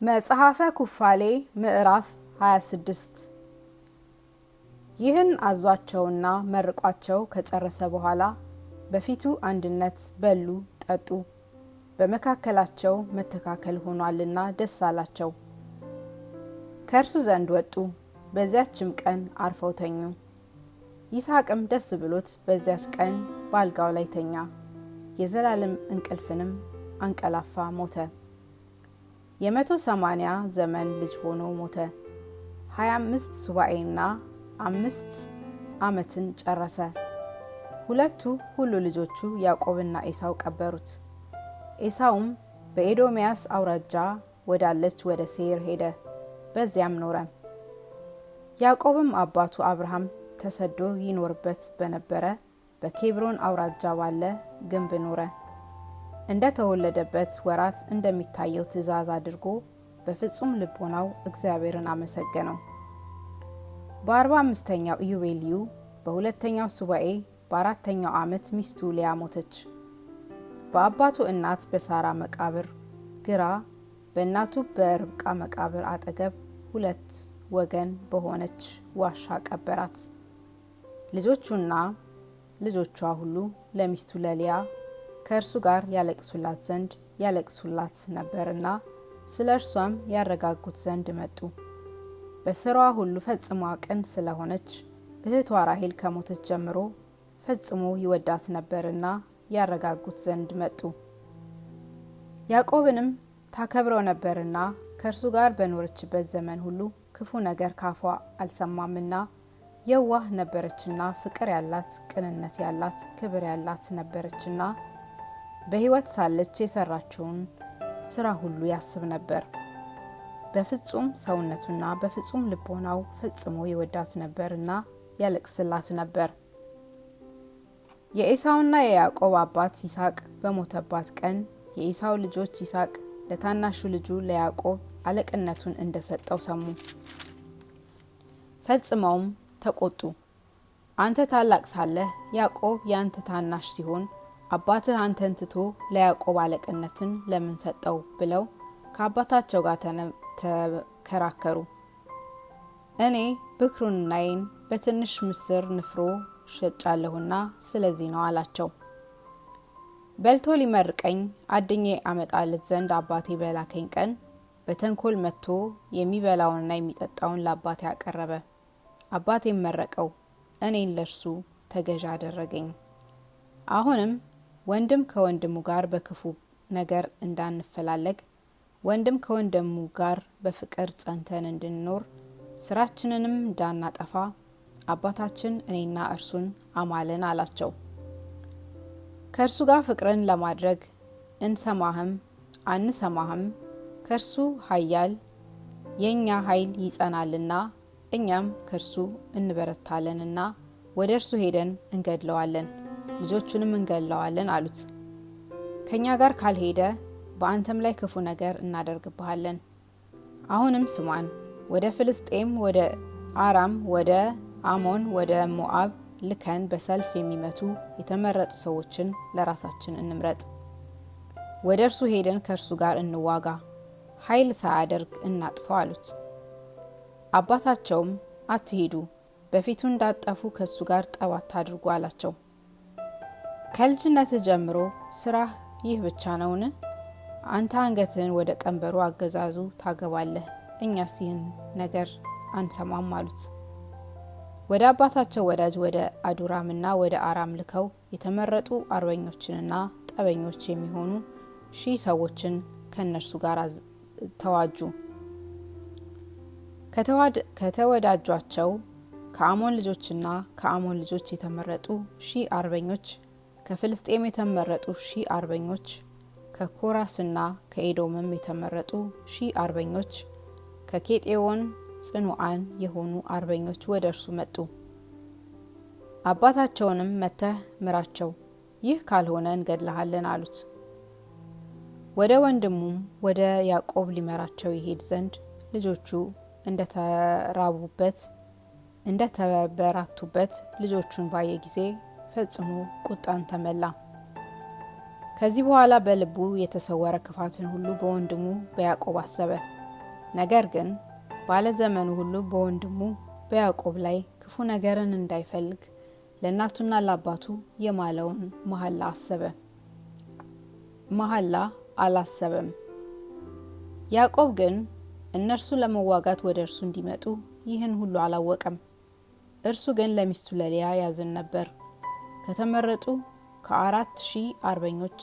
መጽሐፈ ኩፋሌ ምዕራፍ 26 ይህን አዟቸውና መርቋቸው ከጨረሰ በኋላ በፊቱ አንድነት በሉ ጠጡ። በመካከላቸው መተካከል ሆኗልና ደስ አላቸው። ከእርሱ ዘንድ ወጡ። በዚያችም ቀን አርፈው ተኙ። ይስሐቅም ደስ ብሎት በዚያች ቀን በአልጋው ላይ ተኛ። የዘላለም እንቅልፍንም አንቀላፋ ሞተ። የ180 ዘመን ልጅ ሆኖ ሞተ። 25 ሱባኤና 5 ዓመትን ጨረሰ። ሁሉ ልጆቹ ያዕቆብና ኤሳው ቀበሩት። ኤሳውም በኤዶምያስ አውራጃ ወዳለች ወደ ሴይር ሄደ፣ በዚያም ኖረ። ያዕቆብም አባቱ አብርሃም ተሰዶ ይኖርበት በነበረ በኬብሮን አውራጃ ባለ ግንብ ኖረ። እንደ ተወለደበት ወራት እንደሚታየው ትእዛዝ አድርጎ በፍጹም ልቦናው እግዚአብሔርን አመሰገነው። በ45ኛው ኢዮቤልዩ በሁለተኛው ሱባኤ በ4ኛው ዓመት ሚስቱ ሊያ ሞተች። በአባቱ እናት በሳራ መቃብር ግራ በእናቱ በርብቃ መቃብር አጠገብ 2 ወገን በሆነች ዋሻ ቀበራት። ልጆቹና ልጆቿ ሁሉ ለሚስቱ ለሊያ ከእርሱ ጋር ያለቅሱላት ዘንድ ያለቅሱላት ነበርና ስለ እርሷም ያረጋጉት ዘንድ መጡ። በስራዋ ሁሉ ፈጽሞ ቅን ስለሆነች እህቷ ራሔል ከሞተች ጀምሮ ፈጽሞ ይወዳት ነበርና ያረጋጉት ዘንድ መጡ። ያዕቆብንም ታከብረው ነበርና ከእርሱ ጋር በኖረችበት ዘመን ሁሉ ክፉ ነገር ካፏ አልሰማምና የዋህ ነበረችና ፍቅር ያላት ቅንነት ያላት ክብር ያላት ነበረችና በሕይወት ሳለች የሰራችውን ስራ ሁሉ ያስብ ነበር። በፍጹም ሰውነቱና በፍጹም ልቦናው ፈጽሞ ይወዳት ነበርና ያለቅስላት ነበር። የኤሳውና የያዕቆብ አባት ይስሐቅ በሞተባት ቀን የኤሳው ልጆች ይስሐቅ ለታናሹ ልጁ ለያዕቆብ አለቅነቱን እንደሰጠው ሰሙ። ፈጽመውም ተቆጡ። አንተ ታላቅ ሳለህ ያዕቆብ ያንተ ታናሽ ሲሆን አባትህ አንተን ትቶ ለያዕቆብ አለቅነትን ለምን ሰጠው ብለው ከአባታቸው ጋር ተከራከሩ። እኔ ብኩርናዬን በትንሽ ምስር ንፍሮ ሸጫለሁና ስለዚህ ነው አላቸው። በልቶ ሊመርቀኝ አድኜ አመጣለት ዘንድ አባቴ በላከኝ ቀን በተንኮል መጥቶ የሚበላውንና የሚጠጣውን ለአባቴ አቀረበ። አባቴም መረቀው፣ እኔን ለእርሱ ተገዥ አደረገኝ። አሁንም ወንድም ከወንድሙ ጋር በክፉ ነገር እንዳንፈላለግ ወንድም ከወንድሙ ጋር በፍቅር ጸንተን እንድንኖር ስራችንንም እንዳናጠፋ አባታችን እኔና እርሱን አማለን አላቸው። ከእርሱ ጋር ፍቅርን ለማድረግ እንሰማህም አንሰማህም ከእርሱ ኃያል የእኛ ኃይል ይጸናልና እኛም ከእርሱ እንበረታለንና ወደ እርሱ ሄደን እንገድለዋለን፣ ልጆቹንም እንገድለዋለን አሉት። ከኛ ጋር ካልሄደ በአንተም ላይ ክፉ ነገር እናደርግብሃለን። አሁንም ስማን፣ ወደ ፍልስጤም፣ ወደ አራም፣ ወደ አሞን፣ ወደ ሞዓብ ልከን በሰልፍ የሚመቱ የተመረጡ ሰዎችን ለራሳችን እንምረጥ። ወደ እርሱ ሄደን ከእርሱ ጋር እንዋጋ፣ ኃይል ሳያደርግ እናጥፈው አሉት። አባታቸውም አትሂዱ፣ በፊቱ እንዳጠፉ ከእሱ ጋር ጠብ አታድርጉ አላቸው። ከልጅነት ጀምሮ ስራህ ይህ ብቻ ነውን? አንተ አንገትህን ወደ ቀንበሩ አገዛዙ ታገባለህ፣ እኛስ ይህን ነገር አንሰማም አሉት። ወደ አባታቸው ወዳጅ ወደ አዱራምና ወደ አራም ልከው የተመረጡ አርበኞችንና ጠበኞች የሚሆኑ 1000 ሰዎችን ከእነርሱ ጋር ተዋጁ። ከተወዳጇቸው ከአሞን ልጆችና ከአሞን ልጆች የተመረጡ 1000 አርበኞች፣ ከፍልስጤም የተመረጡ 1000 አርበኞች፣ ከኮራስና ከኤዶምም የተመረጡ 1000 አርበኞች፣ ከኬጤዎን ጽኑዓን የሆኑ አርበኞች ወደ እርሱ መጡ። አባታቸውንም መተህ ምራቸው፣ ይህ ካልሆነ እንገድልሃለን አሉት። ወደ ወንድሙም ወደ ያዕቆብ ሊመራቸው ይሄድ ዘንድ ልጆቹ እንደተበራቱበት ልጆቹን ባየ ጊዜ ፈጽሞ ቁጣን ተመላ። ከዚህ በኋላ በልቡ የተሰወረ ክፋትን ሁሉ በወንድሙ በያዕቆብ አሰበ። ነገር ግን ባለዘመኑ ሁሉ በወንድሙ በያዕቆብ ላይ ክፉ ነገርን እንዳይፈልግ ለእናቱና ለአባቱ የማለውን መሐላ አላሰበም። ያዕቆብ ግን እነርሱ ለመዋጋት ወደ እርሱ እንዲመጡ ይህን ሁሉ አላወቀም። እርሱ ግን ለሚስቱ ለልያ ያዝን ነበር። ከተመረጡ ከ4,000 አርበኞች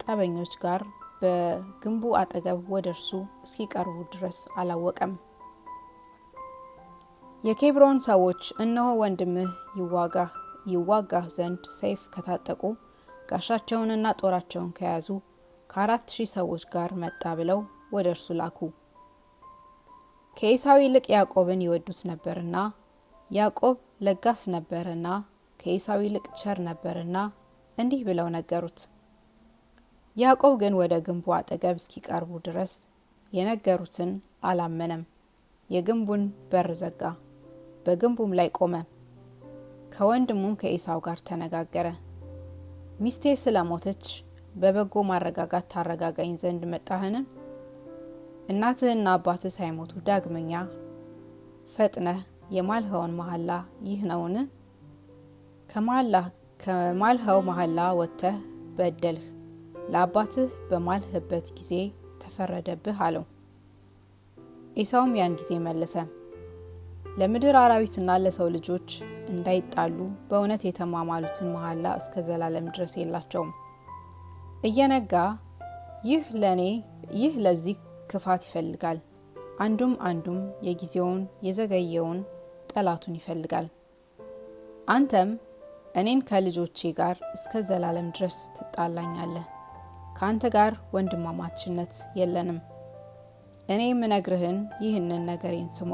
ጠበኞች ጋር በግንቡ አጠገብ ወደ እርሱ እስኪቀርቡ ድረስ አላወቀም። የኬብሮን ሰዎች እነሆ ወንድምህ ይዋጋህ ዘንድ ሰይፍ ከታጠቁ ጋሻቸውንና ጦራቸውን ከያዙ ከ4,000 ሰዎች ጋር መጣ ብለው ወደ እርሱ ላኩ። ከኤሳው ይልቅ ያዕቆብን ይወዱት ነበርና ያዕቆብ ለጋስ ነበርና ከኤሳው ይልቅ ቸር ነበርና እንዲህ ብለው ነገሩት። ያዕቆብ ግን ወደ ግንቡ አጠገብ እስኪቀርቡ ድረስ የነገሩትን አላመነም። የግንቡን በር ዘጋ፣ በግንቡም ላይ ቆመ። ከወንድሙም ከኤሳው ጋር ተነጋገረ። ሚስቴ ስለሞተች በበጎ ማረጋጋት ታረጋጋኝ ዘንድ መጣህን? እናትህና አባትህ ሳይሞቱ ዳግመኛ ፈጥነህ የማልኸውን መሐላ ይህ ነውን? ከማልኸው መሐላ ወጥተህ በደልህ፣ ለአባትህ በማልህበት ጊዜ ተፈረደብህ አለው። ኤሳውም ያን ጊዜ መለሰ፣ ለምድር አራዊትና ለሰው ልጆች እንዳይጣሉ በእውነት የተማማሉትን መሐላ እስከ ዘላለም ድረስ የላቸውም። እየነጋ ይህ ለዚህ ክፋት ይፈልጋል፣ አንዱም የጊዜውን የዘገየውን ጠላቱን ይፈልጋል። አንተም እኔን ከልጆቼ ጋር እስከ ዘላለም ድረስ ትጣላኛለህ። ከአንተ ጋር ወንድማማችነት የለንም። እኔ የምነግርህን ይህንን ነገሬን ስማ።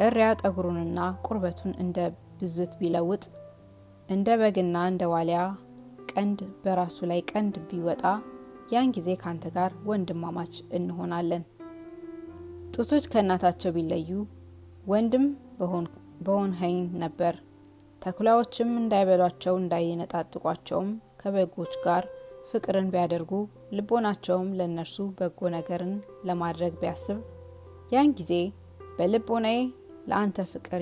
እሪያ ጠጉሩንና ቁርበቱን እንደ ብዝት ቢለውጥ፣ እንደ በግና እንደ ዋሊያ ቀንድ በራሱ ላይ ቀንድ ቢወጣ፣ ያን ጊዜ ካንተ ጋር ወንድማማች እንሆናለን። ጡቶች ከእናታቸው ቢለዩ ወንድም በሆንኸኝ ነበር። ተኩላዎችም እንዳይበሏቸው እንዳይነጣጥቋቸውም ከበጎች ጋር ፍቅርን ቢያደርጉ፣ ልቦናቸውም ለእነርሱ በጎ ነገርን ለማድረግ ቢያስብ፣ ያን ጊዜ በልቦናዬ ለአንተ ፍቅር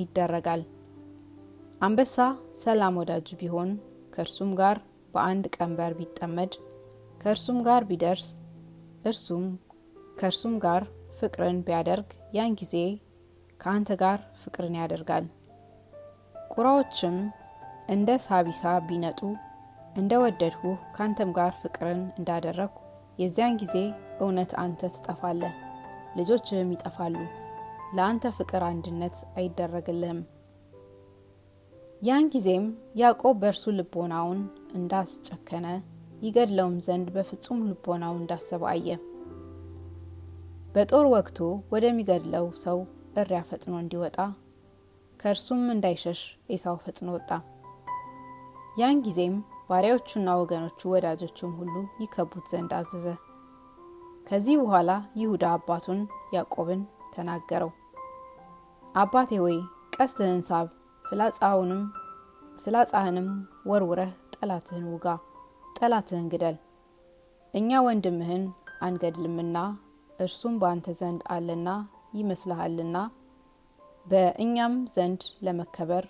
ይደረጋል። አንበሳ ሰላም ወዳጁ ቢሆን፣ ከእርሱም ጋር በአንድ ቀንበር ቢጠመድ፣ ከእርሱም ጋር ቢደርስ፣ ከእርሱም ጋር ፍቅርን ቢያደርግ፣ ያን ጊዜ ከአንተ ጋር ፍቅርን ያደርጋል። ቁራዎችም እንደ ሳቢሳ ቢነጡ፣ እንደ ወደድሁ ካንተም ጋር ፍቅርን እንዳደረግኩ፣ የዚያን ጊዜ እውነት አንተ ትጠፋለህ፣ ልጆችህም ይጠፋሉ። ለአንተ ፍቅር አንድነት አይደረግልህም። ያን ጊዜም ያዕቆብ በእርሱ ልቦናውን እንዳስጨከነ ይገድለውም ዘንድ በፍጹም ልቦናው እንዳሰበ አየ። በጦር ወግቶ ወደሚገድለው ሰው እሪያ ፈጥኖ እንዲወጣ ከእርሱም እንዳይሸሽ ኤሳው ፈጥኖ ወጣ። ያን ጊዜም ባሪያዎቹና ወገኖቹ ወዳጆቹም ሁሉ ይከቡት ዘንድ አዘዘ። ከዚህ በኋላ ይሁዳ አባቱን ያዕቆብን ተናገረው። አባቴ ሆይ ቀስትህን ሳብ፣ ፍላጻህንም ወርውረህ ጠላትህን ውጋ፣ ጠላትህን ግደል። እኛ ወንድምህን አንገድልምና እርሱም በአንተ ዘንድ አለና ይመስልሃልና፣ በእኛም ዘንድ ለመከበር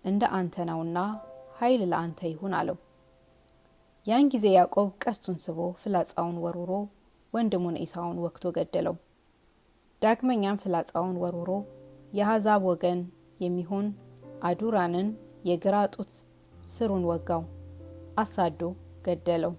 እንደ አንተ ነውና ኃይል ለአንተ ይሁን አለው። ያን ጊዜ ያዕቆብ ቀስቱን ስቦ ፍላጻውን ወርውሮ ወንድሙን ኤሳውን ወግቶ ገደለው። ዳግመኛም ፍላጻውን ወርውሮ የአሕዛብ ወገን የሚሆን አዱራንን የግራ ጡት ስሩን ወጋው፣ አሳዶ ገደለው።